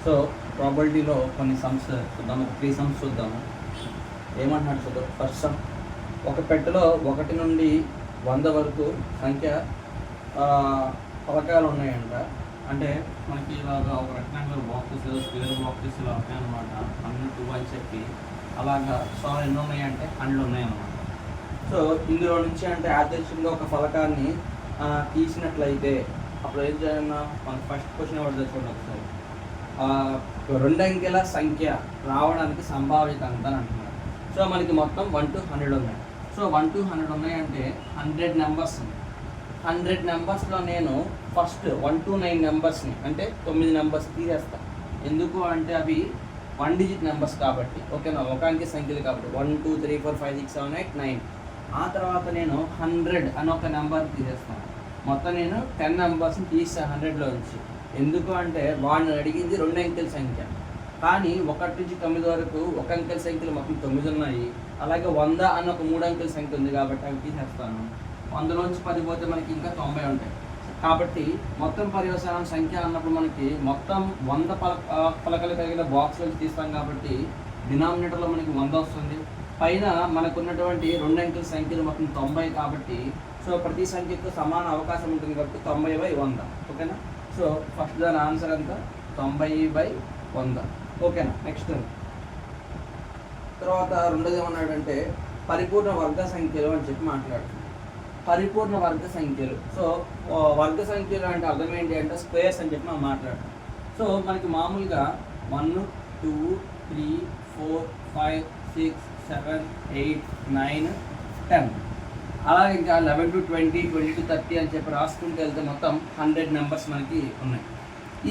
So ప్రాబిలిటీలో కొన్ని sums చూద్దాము, 3 sums చూద్దాము. ఏమంటున్నాడు చూద్దాం. ఫస్ట్ సమ్, ఒక పెట్టెలో 1 నుండి 100 వరకు సంఖ్య పలకాలు ఉన్నాయంట. అంటే మనకి ఇలాగా ఒక రెక్టాంగులర్ బాక్సెస్, స్క్వేర్ బాక్సెస్ ఇలా ఉన్నాయన్నమాట. 1, 2 అని చెప్పి అలాగా. సో ఎన్ని ఉన్నాయంటే 100 ఉన్నాయన్నమాట. సో ఇందులో నుంచి అంటే యాదృచ్ఛికంగా ఒక ఫలకాన్ని తీసినట్లయితే అప్పుడు ఏం చేయాలన్నా మనకి ఫస్ట్ క్వశ్చన్ ఎవరు తెచ్చుకోండి ఒకసారి. 2 అంకెల సంఖ్య రావడానికి సంభావ్యత అంత అని అంటున్నారు. సో మనకి మొత్తం 1 to 100 ఉన్నాయి. సో 1 to 100 ఉన్నాయంటే 100 నెంబర్స్. 100 నెంబర్స్లో నేను ఫస్ట్ 1 to 9 నెంబర్స్ని అంటే 9 నెంబర్స్ తీసేస్తాను. ఎందుకు అంటే అవి 1 డిజిట్ నెంబర్స్ కాబట్టి, ఓకేనా, ఒక అంకె సంఖ్యలు కాబట్టి. 1 2 3 4 5 6 7 8 9. ఆ తర్వాత నేను 100 అని ఒక నెంబర్ తీసేస్తాను. మొత్తం నేను 10 నెంబర్స్ని తీస్తాను 100లో నుంచి. ఎందుకు అంటే వాడిని అడిగింది 2 అంకెల సంఖ్య, కానీ 1 నుంచి 9 వరకు ఒక అంకెల సంఖ్యలు మొత్తం 9 ఉన్నాయి. అలాగే 100 అన్న ఒక 3 అంకెల సంఖ్య ఉంది కాబట్టి అవి తీసేస్తాను. 100లోంచి 10 పోతే మనకి ఇంకా 90 ఉంటాయి. కాబట్టి మొత్తం పర్యవసానం సంఖ్య అన్నప్పుడు మనకి మొత్తం 100 పలకలు కలిగిన బాక్స్ నుంచి తీస్తాం కాబట్టి డినామినేటర్లో మనకి 100 వస్తుంది. పైన మనకు ఉన్నటువంటి 2 అంకెల సంఖ్యలు మొత్తం 90 కాబట్టి సో ప్రతి సంఖ్యకు సమాన అవకాశం ఉంటుంది కాబట్టి 90/100. ఓకేనా. సో ఫస్ట్ దాని ఆన్సర్ ఎంత 90/100. ఓకేనా. నెక్స్ట్ తర్వాత రెండోది ఏమన్నాడంటే పరిపూర్ణ వర్గ సంఖ్యలు అని చెప్పి మాట్లాడుతుంది. పరిపూర్ణ వర్గ సంఖ్యలు. సో వర్గ సంఖ్యలు అంటే అర్థం ఏంటి అంటే స్క్వేర్స్ అని చెప్పి మనం మాట్లాడతాం. సో మనకి మామూలుగా 1 2 3 4 5 6 7 8 9 10 అలాగే ఇంకా 11 to 20 20 to 30 అని చెప్పి రాసుకుంటూ వెళ్తే మొత్తం 100 నెంబర్స్ మనకి ఉన్నాయి.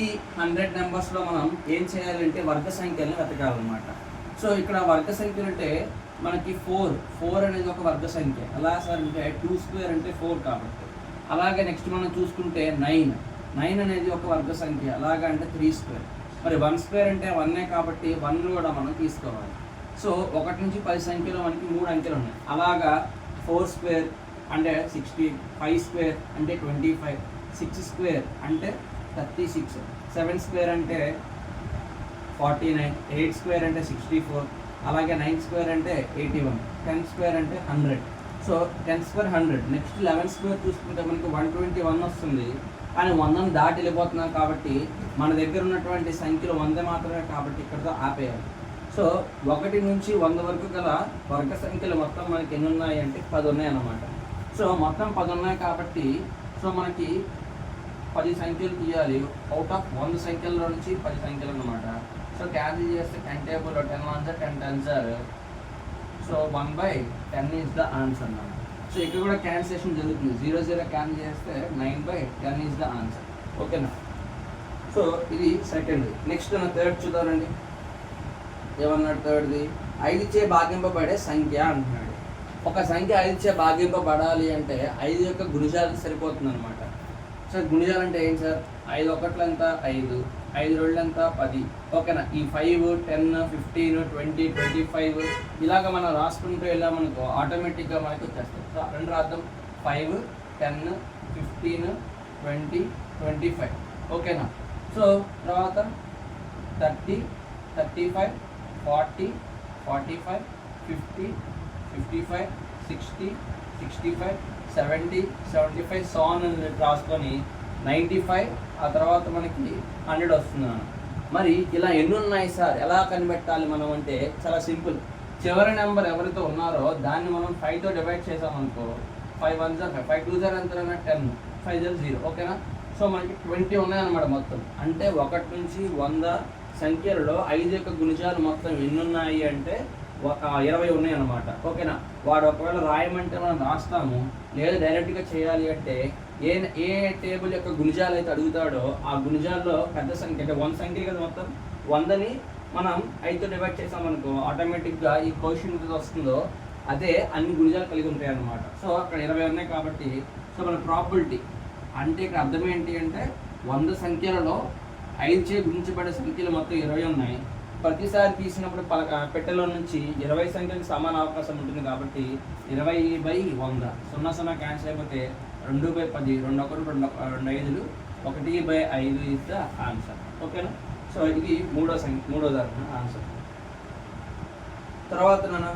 ఈ 100 నెంబర్స్లో మనం ఏం చేయాలంటే వర్గ సంఖ్యలను వెతకాలన్నమాట. సో ఇక్కడ వర్గ సంఖ్యలు అంటే మనకి 4 అనేది ఒక వర్గ సంఖ్య. ఎలా సార్ అంటే 2 స్క్వేర్ అంటే 4 కాబట్టి. అలాగే నెక్స్ట్ మనం చూసుకుంటే 9 అనేది ఒక వర్గ సంఖ్య. అలాగా అంటే 3 స్క్వేర్. మరి 1 స్క్వేర్ అంటే 1 కాబట్టి 1 కూడా మనం తీసుకోవాలి. సో 1 నుంచి 10 సంఖ్యలో మనకి 3 అంకెలు ఉన్నాయి. అలాగా 4 స్క్వేర్ అంటే 60, 5 స్క్వేర్ అంటే 25, 6 స్క్వేర్ అంటే 36, 7 స్క్వేర్ అంటే 49, 8 స్క్వేర్ అంటే 64, అలాగే 9 స్క్వేర్ అంటే 81, 10 స్క్వేర్ అంటే 100. So 10 square 100. నెక్స్ట్ 11 స్క్వేర్ చూసుకుంటే మనకి 121 వస్తుంది. కానీ 100ని దాటి వెళ్ళిపోతున్నాం కాబట్టి మన దగ్గర ఉన్నటువంటి సంఖ్యలు 100 మాత్రమే కాబట్టి ఇక్కడతో ఆపేయాలి. సో 1 నుంచి 100 వరకు గల వర్గ సంఖ్యలు మొత్తం మనకి ఎన్ని ఉన్నాయి అంటే 10 ఉన్నాయి అన్నమాట. సో మొత్తం 10 ఉన్నాయి కాబట్టి సో మనకి 10 సంఖ్యలు తీయాలి. అవుట్ ఆఫ్ 100 సంఖ్యల్లో నుంచి 10 సంఖ్యలు అన్నమాట. సో క్యాన్సిల్ చేస్తే 10 టేబుల్లో 10 1s are 10 10s are. So 1/10 is the answer అన్నమాట. సో ఇక్కడ కూడా క్యాన్సిలేషన్ జరుగుతుంది. 0 0 క్యాన్సిల్ చేస్తే 9/10 ఈజ్ ద ఆన్సర్. ఓకేనా. సో ఇది సెకండ్. నెక్స్ట్ థర్డ్ చూద్దామండి. ఏమన్నాడు థర్డ్ది? 5చే భాగింపబడే సంఖ్య అంటున్నాడు. ఒక సంఖ్య 5చే భాగింపబడాలి అంటే 5 యొక్క గుణిజాలు సరిపోతుంది అనమాట. సార్ గుణిజాలు అంటే ఏంటి సార్? 5 ఒకట్లు ఎంత 5, 5 2 ఎంత 10. ఓకేనా. ఈ 5 10 15 20 25 ఇలాగ మనం రాసుకుంటూ వెళ్ళామనుకో ఆటోమేటిక్గా మనకి వచ్చేస్తుంది. సో రెండు రాద్దాం. 5 10 15 20 25. ఓకేనా. సో తర్వాత 30 35 40 45 50 55 60 65 70 75 సాన్ రాసుకొని 95 ఆ తర్వాత మనకి 100 వస్తుంది. మరి ఇలా ఎన్ని ఉన్నాయి సార్ ఎలా కనిపెట్టాలి మనం అంటే చాలా సింపుల్. చివరి నెంబర్ ఎవరితో ఉన్నారో దాన్ని మనం 5తో divide చేసామనుకో 5 1s are 5, 5 2s are ఎంత 10, 5 0. ఓకేనా. సో మనకి 20 ఉన్నాయన్నమాట మొత్తం. అంటే 1 నుంచి 100 సంఖ్యలలో 5 యొక్క గుణిజాలు మొత్తం ఎన్ని ఉన్నాయి అంటే 20 ఉన్నాయి అన్నమాట. ఓకేనా. వాడు ఒకవేళ రాయమంటే మనం రాస్తాము, లేదా డైరెక్ట్గా చేయాలి అంటే ఏ టేబుల్ యొక్క గుణిజాలు అయితే అడుగుతాడో ఆ గుణిజాల్లో పెద్ద సంఖ్య అంటే 1 సంఖ్య కదా మొత్తం 100ని మనం 5తో డివైడ్ చేసామనుకో ఆటోమేటిక్గా ఈ క్వశ్చన్ ఏది వస్తుందో అదే అన్ని గుణిజాలు కలిగి ఉంటాయి అన్నమాట. సో అక్కడ 20 ఉన్నాయి కాబట్టి సో మన ప్రాబిలిటీ అంటే ఇక్కడ అర్థం ఏంటి అంటే 100 సంఖ్యలలో 5చే గుణించబడే సంఖ్యలు మొత్తం 20 ఉన్నాయి. ప్రతిసారి తీసినప్పుడు పెట్టెలో నుంచి 20 సంఖ్యలకు సమాన అవకాశం ఉంటుంది కాబట్టి 20/100. 0 0 క్యాన్సిల్ అయిపోతే 2/10, 2 1 2 5 1/5 ఈజ్ ద ఆన్సర్. ఓకేనా. సో ఇది మూడో దాని ఆన్సర్. తర్వాత నాన్న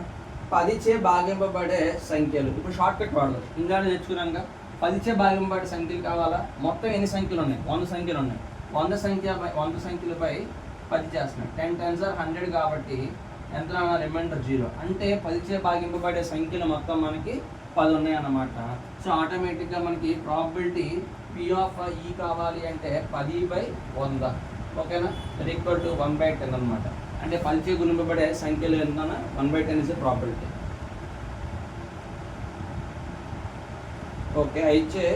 10చే భాగింపబడే సంఖ్యలు. ఇప్పుడు షార్ట్ కట్ వాడదాం. ఇంకా నేర్చుకున్నాక 10చే భాగింపబడే సంఖ్యలు కావాలా? మొత్తం ఎన్ని సంఖ్యలు ఉన్నాయి? 100 సంఖ్యలు ఉన్నాయి. 100 సంఖ్యలపై 10 చేస్తున్నాయి. 10 times 100 కాబట్టి ఎంత రిమైండర్ 0. అంటే 10చే భాగింపబడే సంఖ్యలు మొత్తం మనకి 10 ఉన్నాయి అన్నమాట. సో ఆటోమేటిక్గా మనకి ప్రాబిలిటీ P(e) కావాలి అంటే 10/100. ఓకేనా? ఈక్వల్ టు 1/10 అనమాట. అంటే 10చే గుణింపబడే సంఖ్యలు ఎంత? 1/10 ఇస్ ప్రాబిలిటీ. ఓకే, 5చే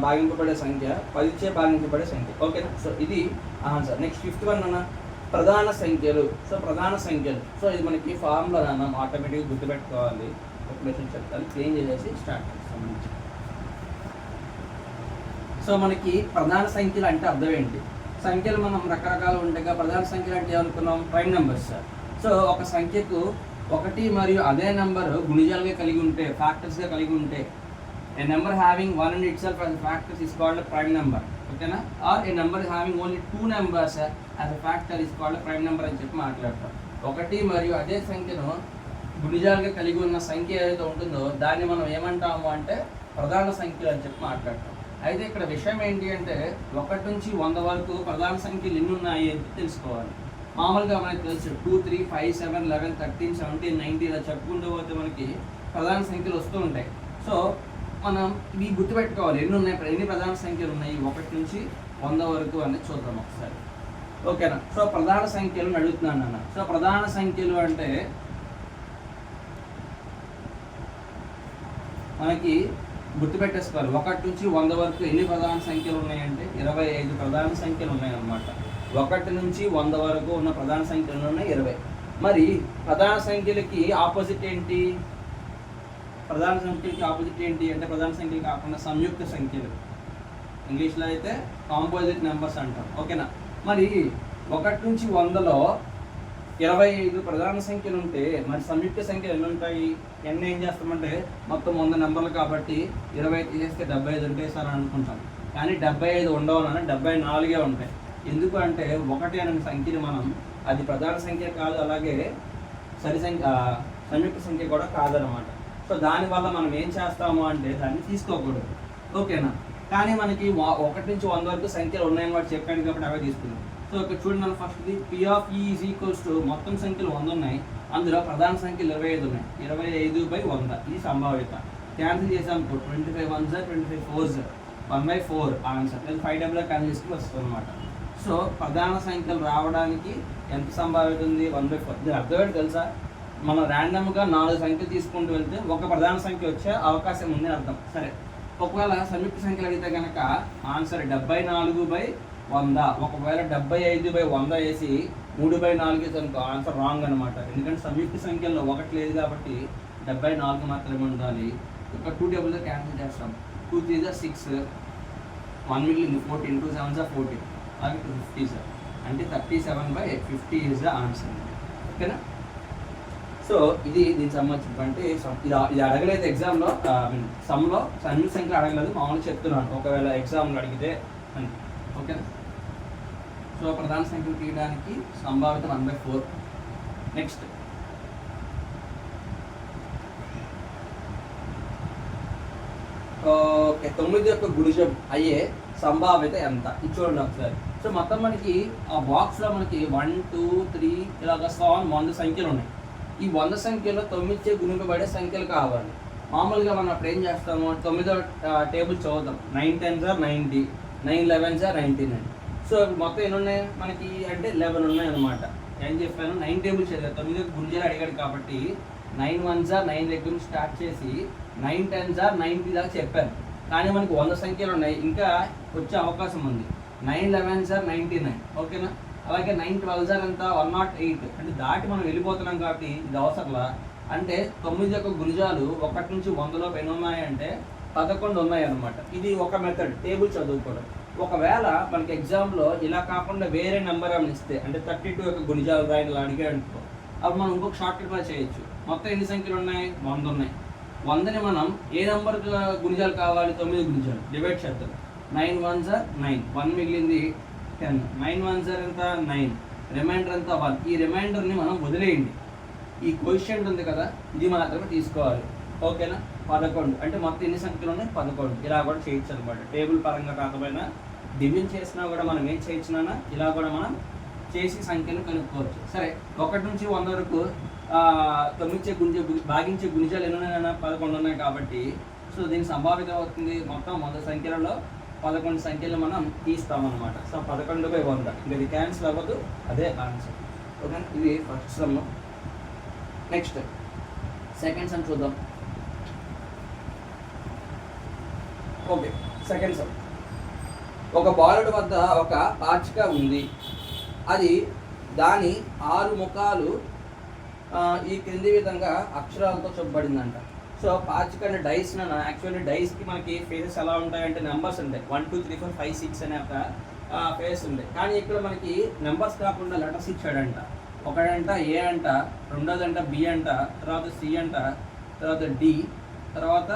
భాగింపబడే సంఖ్య 10చే భాగింపబడే సంఖ్య. ఓకేనా? సో ఇది ఆన్సర్. నెక్స్ట్ 5th వన్ అన్న ప్రధాన సంఖ్యలు. సో ప్రధాన సంఖ్యలు. సో ఇది మనకి ఫార్ములా అన్న ఆటోమేటిక్గా గుర్తుపెట్టుకోవాలి. ఒక క్వశ్చన్ చెప్తాను, చేంజ్ చేసి స్టార్ట్ చేస్తాం. సో మనకి ప్రధాన సంఖ్యలు అంటే అర్థం ఏంటి? సంఖ్యలు మనం రకరకాలు ఉంటాయి. ప్రధాన సంఖ్యలు అంటే ఏమనుకున్నాం? Prime numbers. సో ఒక సంఖ్యకు 1 మరియు అదే నెంబర్ గుణిజాలుగా కలిగి ఉంటే, ఫ్యాక్టర్స్గా కలిగి ఉంటే, a number having 1 in itself as a factor is called a prime number. ఓకేనా? Or a number having only 2 numbers as a factor is called a prime number అని చెప్పి మాట్లాడతాం. 1 మరియు అదే సంఖ్యను గుణిజాలుగా కలిగి ఉన్న సంఖ్య ఏదైతే ఉంటుందో దాన్ని మనం ఏమంటాము అంటే ప్రధాన సంఖ్యలు అని చెప్పి మాట్లాడతాం. అయితే ఇక్కడ విషయం ఏంటి అంటే 1 నుంచి 100 వరకు ప్రధాన సంఖ్యలు ఎన్ని ఉన్నాయి అని తెలుసుకోవాలి. మామూలుగా మనకి తెలుసు 2, 3, 5, 7, 11, 13, 17, 19 ఇలా చెప్పుకుంటూ పోతే మనకి ప్రధాన సంఖ్యలు వస్తూ ఉంటాయి. సో మనం ఇవి గుర్తుపెట్టుకోవాలి. ఎన్ని ప్రధాన సంఖ్యలు ఉన్నాయి 1 నుంచి 100 వరకు అనేది చూద్దాం ఒకసారి. ఓకేనా? సో ప్రధాన సంఖ్యలు అడుగుతున్నాను అన్న. సో ప్రధాన సంఖ్యలు అంటే మనకి గుర్తుపెట్టేసుకోవాలి. 1 నుంచి 100 వరకు ఎన్ని ప్రధాన సంఖ్యలు ఉన్నాయంటే 25 ప్రధాన సంఖ్యలు ఉన్నాయన్నమాట. 1 నుంచి 100 వరకు ఉన్న ప్రధాన సంఖ్యలు ఉన్నాయి 20. మరి ప్రధాన సంఖ్యలకి ఆపోజిట్ ఏంటి? ప్రధాన సంఖ్యలకి ఆపోజిట్ ఏంటి అంటే ప్రధాన సంఖ్యలు కాకుండా సంయుక్త సంఖ్యలు. ఇంగ్లీష్లో అయితే కాంపోజిట్ నెంబర్స్ అంటాం. ఓకేనా? మరి 1 నుంచి 100లో 25 ప్రధాన సంఖ్యలు ఉంటే మరి సంయుక్త సంఖ్యలు ఎన్ని ఉంటాయి? ఎన్ని ఏం చేస్తామంటే మొత్తం 100 నెంబర్లు కాబట్టి 20 తీసేస్తే 75 ఉంటాయి సార్ అని అనుకుంటాం. కానీ 75 ఉండవని 74 ఉంటాయి. ఎందుకు అంటే 1 అనే సంఖ్యని మనం అది ప్రధాన సంఖ్య కాదు, అలాగే సంయుక్త సంఖ్య కూడా కాదనమాట. సో దానివల్ల మనం ఏం చేస్తాము అంటే దాన్ని తీసుకోకూడదు. ఓకేనా? కానీ మనకి 1 నుంచి 100 వరకు సంఖ్యలు ఉన్నాయని వాడు చెప్పాను కాబట్టి అవే తీసుకున్నాం. సో ఇక్కడ చూడండి, మనం ఫస్ట్ది P(e) = మొత్తం సంఖ్యలు 100 ఉన్నాయి. అందులో ప్రధాన సంఖ్యలు 25 ఉన్నాయి. 25/100 ఇది సంభావ్యత. క్యాన్సిల్ చేసాం 25 1s 25 4s 1/4 ఆన్సర్. 5 క్యాన్సిల్ చేసుకుని వస్తుంది అనమాట. సో ప్రధాన సంఖ్యలు రావడానికి ఎంత సంభావ్యత ఉంది? 1/4. ఇది అర్థం ఏంటి తెలుసా? మనం ర్యాండమ్గా 4 సంఖ్యలు తీసుకుంటూ వెళ్తే ఒక ప్రధాన సంఖ్య వచ్చే అవకాశం ఉంది అర్థం. సరే, ఒకవేళ సంయుక్త సంఖ్యలు అడిగితే కనుక ఆన్సర్ 74/100. ఒకవేళ 75/100 వేసి 3/4 వేసి అనుకో ఆన్సర్ రాంగ్ అనమాట. ఎందుకంటే సంయుక్త సంఖ్యల్లో 1 లేదు కాబట్టి 74 మాత్రమే ఉండాలి. ఒక 2 టేబుల్తో క్యాన్సిల్ చేస్తాం. 2 3s 6, 1 మిగిలింది 14, 2 7s 14, అలాగే 250 సార్. అంటే 37/50 ఈజ్ ద ఆన్సర్. ఓకేనా? సో ఇది దీనికి సంబంధించి అంటే ఇది అడగలేదు ఎగ్జామ్లో, సమ్లో సంయుక్త సంఖ్యలు అడగలేదు, మామూలుగా చెప్తున్నాను ఒకవేళ ఎగ్జామ్లో అడిగితే అని. ఓకేనా? సో ప్రధాన సంఖ్యలు తీయడానికి సంభావ్యత 1/4. నెక్స్ట్ ఓకే, 9 యొక్క గుణిజం అయ్యే సంభావ్యత ఎంత? ఇది చూడండి ఒకసారి. సో మొత్తం మనకి ఆ బాక్స్లో మనకి 1 2 3 ఇలాగ 100 సంఖ్యలు ఉన్నాయి. ఈ 100 సంఖ్యలో 9చే గుణింపబడే సంఖ్యలు కావాలి. మామూలుగా మనం అప్పుడు ఏం చేస్తాము? 9వ టేబుల్ చదువుతాం. 9 10s 90, 9 11s 99. సో మొత్తం ఎన్ని ఉన్నాయి మనకి అంటే 11 ఉన్నాయి అనమాట. ఏం చెప్పాను? 9 టేబుల్స్ చదివాను. 9 గుణిజాలు అడిగాడు కాబట్టి 9 1s 9 దగ్గర నుంచి స్టార్ట్ చేసి 9 10s 90 దాకా చెప్పాను. కానీ మనకి 100 సంఖ్యలు ఉన్నాయి, ఇంకా వచ్చే అవకాశం ఉంది. 9 11s 99. ఓకేనా? అలాగే 9 12s ఎంత? 108. అంటే దాటి మనం వెళ్ళిపోతున్నాం కాబట్టి ఇది అవసరంలా. అంటే 9 యొక్క గుణిజాలు 1 నుంచి 100లోపు ఎన్ని ఉన్నాయంటే 11 ఉన్నాయి అనమాట. ఇది ఒక మెథడ్ టేబుల్ చదువుకోవడం. ఒకవేళ మనకి ఎగ్జామ్లో ఇలా కాకుండా వేరే నెంబర్ అని ఇస్తే అంటే 32 యొక్క గుణిజాలు రాయని అడిగాడు అనుకో, అప్పుడు మనం ఇంకొక షార్ట్ కట్ కూడా చేయొచ్చు. మొత్తం ఎన్ని సంఖ్యలు ఉన్నాయి? 100 ఉన్నాయి. 100ని మనం ఏ నెంబర్ గుణిజాలు కావాలి? 9 గుణిజాలు డివైడ్ చేద్దాం. 9 1s 9, 1 మిగిలింది 10, 9 1 ఎంత 9, రిమైండర్ ఎంత 1. ఈ రిమైండర్ని మనం వదిలేయండి. ఈ కోఎఫిషియంట్ ఉంది కదా, ఇది మాత్రమే తీసుకోవాలి. ఓకేనా? 11 అంటే మొత్తం ఎన్ని సంఖ్యలు ఉన్నాయి? 11. ఇలా కూడా చేయొచ్చు అనమాట. టేబుల్ పరంగా కాకపోయినా డివిజన్ చేసినా కూడా మనం ఏం చేయొచ్చునా, ఇలా కూడా మనం చేసి సంఖ్యను కనుక్కోవచ్చు. సరే, 1 నుంచి 100 వరకు భాగించే గుణిజాలు ఎన్ని ఉన్నాయన్నా? 11 ఉన్నాయి కాబట్టి సో దీని సంభావ్యత అవుతుంది మొత్తం 100 సంఖ్యలలో 11 సంఖ్యలు మనం తీస్తామన్నమాట. సో 11/100, ఇంకా ఇది క్యాన్సిల్ అవ్వదు, అదే ఆన్సర్. ఓకే, ఇది first sum. Next second sum చూద్దాం. Okay, second sum. ఒక బాలుడి వద్ద ఒక పాచిక ఉంది. అది దాని 6 ముఖాలు ఈ క్రింది విధంగా అక్షరాలతో చెప్పబడిందంట. సో పాచిక అంటే డైస్ యాక్చువల్లీ డైస్కి మనకి ఫేసెస్ ఎలా ఉంటాయంటే నెంబర్స్ ఉంటాయి. 1 2 3 4 5 6 అనే ఒక ఫేస్ ఉంటాయి. కానీ ఇక్కడ మనకి నెంబర్స్ కాకుండా లెటర్స్ ఇచ్చాడంట. ఒకటంట ఏ అంట, రెండోదంట బి అంట, తర్వాత సి అంట, తర్వాత డి, తర్వాత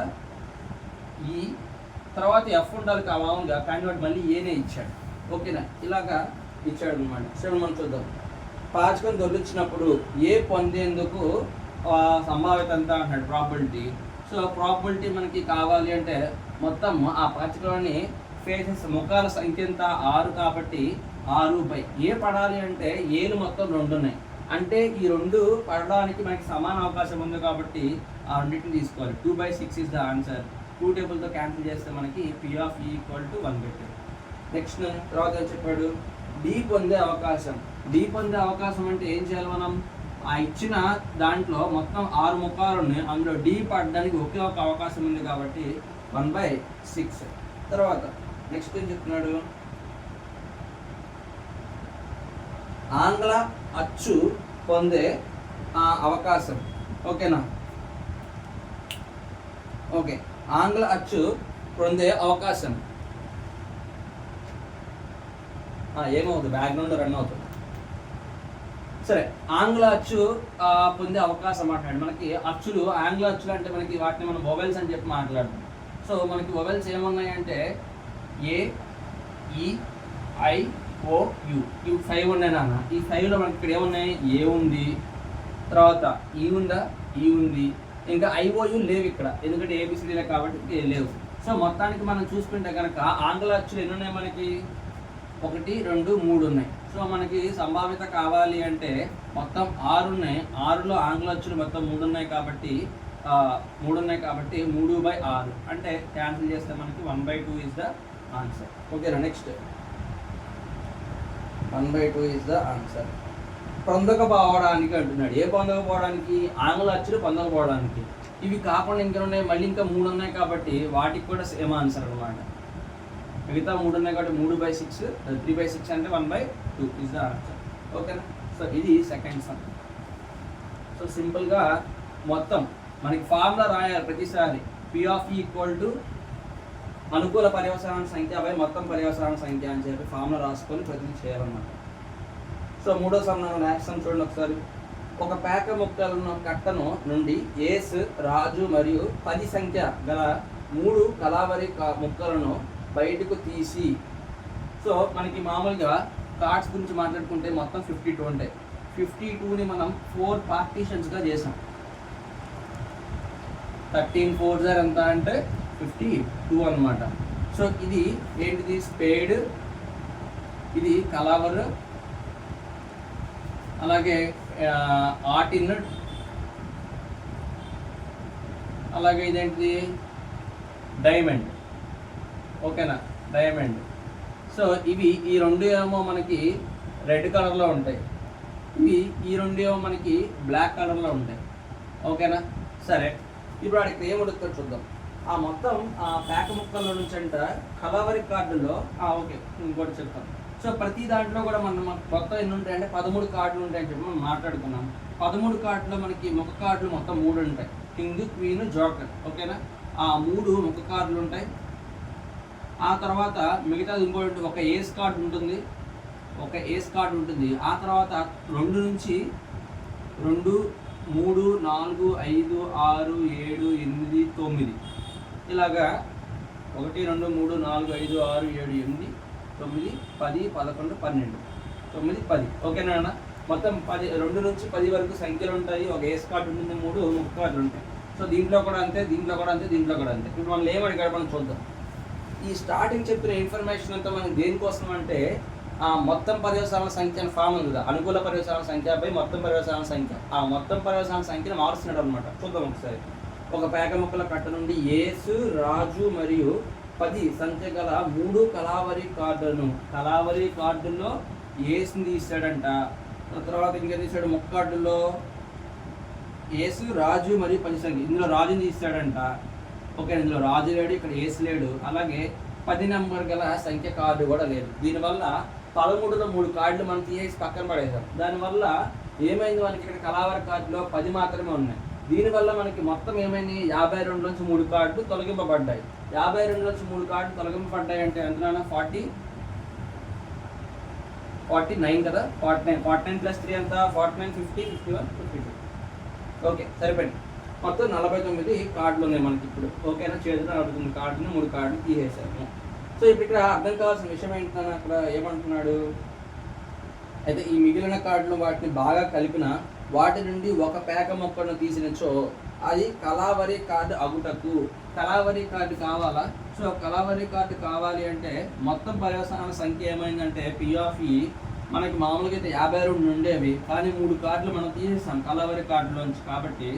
ఈ, తర్వాత ఎఫ్ ఉండాలి కావాలంగా, కానీ వాడు మళ్ళీ ఏనే ఇచ్చాడు. ఓకేనా? ఇలాగా ఇచ్చాడు అనమాట. సో మనం చూద్దాం. పాచికను దొరికించినప్పుడు ఏ పొందేందుకు సంభావ్యత ఎంత అంటాడు, ప్రాబిలిటీ. సో ప్రాబిలిటీ మనకి కావాలి అంటే మొత్తం ఆ పాచికలోని ఫేసెస్ ముఖాల సంఖ్య ఎంత? 6 కాబట్టి 6/. ఏ పడాలి అంటే ఏలు మొత్తం 2 ఉన్నాయి. అంటే ఈ 2 పడడానికి మనకి సమాన అవకాశం ఉంది కాబట్టి ఆ రెండింటిని తీసుకోవాలి. 2/6 ఇస్ ద ఆన్సర్. 2 టేబుల్తో క్యాన్సిల్ చేస్తే మనకి P(E) = 1/2. నెక్స్ట్ తర్వాత చెప్పాడు డి పొందే అవకాశం. డి పొందే అవకాశం అంటే ఏం చేయాలి మనం? ఆ ఇచ్చిన దాంట్లో మొత్తం 6 ముఖాలు ఉన్నాయి, అందులో డి పడడానికి ఒకే ఒక అవకాశం ఉంది కాబట్టి 1/6. తర్వాత నెక్స్ట్ ఏం చెప్తున్నాడు? ఆంగ్ల అచ్చు పొందే అవకాశం. ఓకేనా? ఓకే, ఆంగ్ల అచ్చు పొందే అవకాశం ఏమవుతుంది? బ్యాక్గ్రౌండ్ రన్ అవుతుంది. సరే, ఆంగ్ల అచ్చు పొందే అవకాశం మాట్లాడు. మనకి అచ్చులు, ఆంగ్ల అచ్చులు అంటే మనకి వాటిని మనం వొవెల్స్ అని చెప్పి మాట్లాడుతాం. సో మనకి వొవెల్స్ ఏమున్నాయంటే ఏ, ఈ, ఐ, ఓ, యు. ఇవి 5 ఉన్నాయి నాన్న. ఈ 5లో మనకి ఇక్కడ ఏమున్నాయి? ఏ ఉంది, తర్వాత ఈ ఉందా, ఈ ఉంది, ఇంకా ఐఓయు లేవు ఇక్కడ, ఎందుకంటే ఏబిసిడీలే కాబట్టి లేవు. సో మొత్తానికి మనం చూసుకుంటే కనుక ఆంగ్ల అచ్చులు ఎన్ని ఉన్నాయి మనకి? 1 2 3 ఉన్నాయి. సో మనకి సంభావ్యత కావాలి అంటే మొత్తం 6 ఉన్నాయి. 6లో ఆంగ్ల అచ్చులు మొత్తం 3 ఉన్నాయి కాబట్టి 3/6 అంటే క్యాన్సిల్ చేస్తే మనకి 1/2 ఇస్ ద ఆన్సర్. ఓకేనా? Next 1/2 is the answer. పొందకపోవడానికి అంటున్నాడు. ఏ పొందకపోవడానికి? ఆంగ్ల అచ్చులు పొందకపోవడానికి. ఇవి కాకుండా ఇంకా ఉన్నాయి, మళ్ళీ ఇంకా 3 ఉన్నాయి కాబట్టి వాటికి కూడా సేమ్ ఆన్సర్ అనమాట. మిగతా 3 ఉన్నాయి కాబట్టి 3/6, 3/6 అంటే 1/2 ఇస్ ద ఆన్సర్. ఓకేనా? సో ఇది సెకండ్ సమ్. సో సింపుల్గా మొత్తం మనకి ఫార్ములా రాయాలి ప్రతిసారి. P(E) = అనుకూల పర్యవసాన సంఖ్య మొత్తం పర్యవసాన సంఖ్య అని చెప్పి ఫార్ములా రాసుకొని ప్రతిదీ చేయాలన్నమాట. సో మూడో సమ్ యాక్షన్ చూడండి ఒకసారి. ఒక పేక ముక్కలను కట్టను నుండి ఏస్, రాజు మరియు 10 సంఖ్య గల 3 కలావరి ముక్కలను బయటకు తీసి. సో మనకి మామూలుగా కార్డ్స్ గురించి మాట్లాడుకుంటే మొత్తం 52 ఉంటాయి. 52ని మనం 4 పార్టీషన్స్గా చేసాం. 13 4 ఎంత అంటే 52 అనమాట. సో ఇది ఏంటిది? స్పేడ్, ఇది కలావర్, అలాగే ఆటిన్, అలాగే ఇదేంటిది? డైమండ్. ఓకేనా? డైమండ్. సో ఇవి ఈ 2 ఏమో మనకి రెడ్ కలర్లో ఉంటాయి, ఇవి ఈ 2 ఏమో మనకి బ్లాక్ కలర్లో ఉంటాయి. ఓకేనా? సరే, ఇప్పుడు అడిగితే ఏం అడుగుతాడు చూద్దాం. ఆ మొత్తం ఆ పేక ముక్కల్లో నుంచి అంట కలవరి కార్డులో ఓకే ఇంకోటి చెప్తాం. సో ప్రతి దాంట్లో కూడా మనం మొత్తం ఎన్ని ఉంటాయంటే 13 కార్డులు ఉంటాయని చెప్పి మనం మాట్లాడుకున్నాం. 13 కార్డులో మనకి ముఖ కార్డులు మొత్తం 3 ఉంటాయి. King, queen, joker. ఓకేనా? ఆ 3 ముఖ కార్డులు ఉంటాయి. ఆ తర్వాత మిగతాది ఇంకోటి ఒక ఏస్ కార్డు ఉంటుంది, ఒక ఏస్ కార్డు ఉంటుంది. ఆ తర్వాత 2 నుంచి 2 3 4 5 6 7 8 9 ఇలాగా 1 2 3 4 5 6 7 8 9 9, 10, 11, 12, 9, 10. ఓకేనా అన్న? మొత్తం 10, 2 నుంచి 10 వరకు సంఖ్యలు ఉంటాయి. ఒక ఏస్ కార్డు ఉంటుంది, 3 ముక్క కార్డులు ఉంటాయి. సో దీంట్లో కూడా అంతే, దీంట్లో కూడా అంతే, దీంట్లో కూడా అంతే. ఇప్పుడు మనం ఏమడిగాడు మనం చూద్దాం. ఈ స్టార్టింగ్ చెప్పిన ఇన్ఫర్మేషన్ అంతా మనకి దేనికోసం అంటే ఆ మొత్తం పర్యవసానాల సంఖ్య ఫామ్ ఉంది కదా, అనుకూల పర్యవసానాల సంఖ్యపై మొత్తం పర్యవసానాల సంఖ్య, ఆ మొత్తం పర్యవసానాల సంఖ్యను మారుస్తున్నాడు అనమాట. చూద్దాం ఒకసారి. ఒక పేక ముక్కల కట్ట నుండి ఏసు, రాజు మరియు 10 సంఖ్య గల 3 కళావరి కార్డుల్లో ఏసుని తీసాడంట. తర్వాత ఇంకా తీసాడు ముక్క కార్డుల్లో ఏసు, రాజు మరియు 10 సంఖ్య. ఇందులో రాజుని తీసాడంట. ఓకే, ఇందులో రాజు లేడు, ఇక్కడ ఏసు లేడు. అలాగే 10 నెంబర్ గల సంఖ్య కార్డు కూడా లేదు. దీనివల్ల 13లో 3 కార్డులు మనం తీసేసి పక్కన పడేసాం. దానివల్ల ఏమైంది, మనకి ఇక్కడ కళావరి కార్డులో 10 మాత్రమే ఉన్నాయి. దీనివల్ల మనకి మొత్తం ఏమైంది, 52లోంచి 3 కార్డులు తొలగింపబడ్డాయి. 52లోంచి 3 కార్డులు తొలగింపబడ్డాయి అంటే ఎంత? 49 కదా. 49 ప్లస్ 3 ఎంత? 49, 50, 51, 52. ఓకే, సరిపోయింది. మొత్తం 49 కార్డులు ఉన్నాయి మనకి ఇప్పుడు. ఓకేనా? చేతిలో 49 కార్డులు, 3 కార్డులు తీసేసాము. సో ఇప్పుడు ఇక్కడ అర్థం కావాల్సిన విషయం ఏంటన్నా, అక్కడ ఏమంటున్నాడు అయితే, ఈ మిగిలిన కార్డులు వాటిని బాగా కలిపిన వాటి నుండి ఒక పేక మొక్కను తీసినచో అది కళావరి కార్డు అగుటకు. కళావరి కార్డు కావాలా? సో కళావరి కార్డు కావాలి అంటే మొత్తం పర్యవసానాల సంఖ్య ఏమైందంటే P మనకి మామూలుగా అయితే 52 ఉండేవి, కానీ 3 కార్డులు మనం తీసేసాం కళావరి కార్డులోంచి. కాబట్టి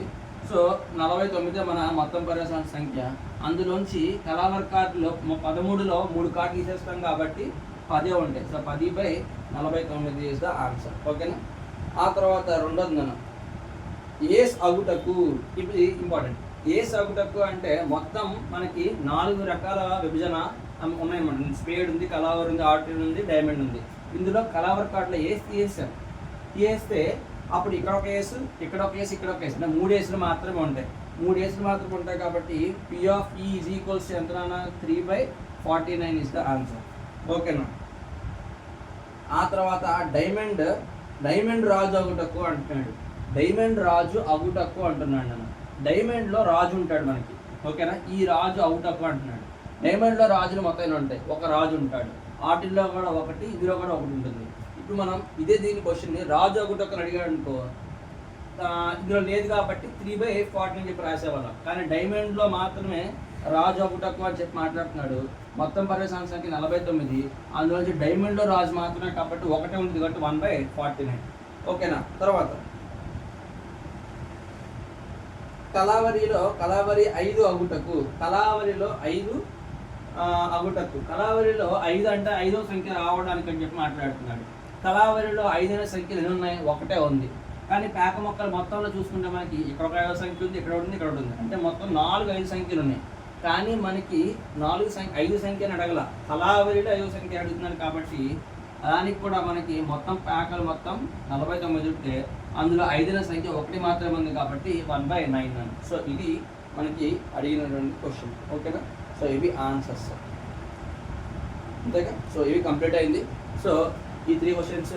సో 49 మన మొత్తం పర్యవసానాల సంఖ్య. అందులోంచి కళావరి కార్డులో 13లో 3 కార్డులు తీసేస్తాం కాబట్టి 10 ఉంటాయి. So 10/49 is the answer. ఓకేనా? ఆ తర్వాత రెండోది మనం ఏస్ అగుటకు. ఇప్పుడు ఇంపార్టెంట్. ఏస్ అగుటకు అంటే మొత్తం మనకి 4 రకాల విభజన ఉన్నాయన్నమాట. స్పేడ్ ఉంది, కళావరి ఉంది, ఆర్టిన్ ఉంది, డైమండ్ ఉంది. ఇందులో కళావరి కార్డులో ఏస్ తీసేస్తే అప్పుడు ఇక్కడ ఒక ఏసు, ఇక్కడ ఒక ఏసు, ఇక్కడ ఒక ఏసు, 3 ఏసులు మాత్రమే ఉంటాయి. 3 ఏసులు మాత్రమే ఉంటాయి కాబట్టి P ఈజ్ ఈక్వల్స్ ఎంత? 3/49 ఇస్ ద ఆన్సర్. ఓకేనా? ఆ తర్వాత డైమండ్ రాజు అగుటకు అంటున్నాడు. డైమండ్ రాజు అగుటకు అంటున్నాడు నన్ను. డైమండ్లో రాజు ఉంటాడు మనకి. ఓకేనా? ఈ రాజు అగుటకు అంటున్నాడు. డైమండ్లో రాజులు మొత్తం ఉంటాయి. ఒక రాజు ఉంటాడు. వాటిల్లో కూడా ఒకటి, ఇందులో కూడా ఒకటి ఉంటుంది. ఇప్పుడు మనం దీని క్వశ్చన్ని రాజు అగుటకు అడిగాడు అనుకో, ఇందులో లేదు కాబట్టి 3/40 అని చెప్పి రాసేవాళ్ళం. కానీ డైమండ్లో మాత్రమే రాజు అగుటకు అని చెప్పి మాట్లాడుతున్నాడు. మొత్తం పర్యవసానాల సంఖ్య 49, అందులోంచి డైమండ్లో రాజు మాత్రమే కాబట్టి ఒకటే ఉంది కాబట్టి 1/49. ఓకేనా? తర్వాత కళావరి 5 అగుటకు. కళావరిలో 5 అగుటకు. కళావరిలో 5 అంటే 5వ సంఖ్య రావడానికి అని చెప్పి మాట్లాడుతున్నాడు. కళావరిలో 5 అనే సంఖ్యలు ఎన్ని ఉన్నాయి? ఒకటే ఉంది. కానీ పేక మొక్కలు మొత్తంలో చూసుకుంటే మనకి ఇక్కడ ఒక 5వ సంఖ్య ఉంది, ఇక్కడ ఉంది, ఇక్కడ ఉంది. అంటే మొత్తం 5 సంఖ్యలు ఉన్నాయి. కానీ మనకి 5 సంఖ్యని అడగల, కళావరిలో 5వ సంఖ్య అడుగుతున్నాడు. కాబట్టి దానికి కూడా మనకి మొత్తం పేకలు మొత్తం 49 ఉంటే అందులో 5వ సంఖ్య ఒకటి మాత్రమే ఉంది కాబట్టి 1/9. సో ఇది మనకి అడిగినటువంటి క్వశ్చన్. ఓకేనా? సో ఇవి ఆన్సర్స్. అంతేగా? సో ఇవి కంప్లీట్ అయింది. సో ఈ 3 క్వశ్చన్స్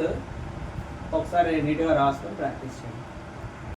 ఒకసారి నీట్గా రాసుకొని ప్రాక్టీస్ చేయండి.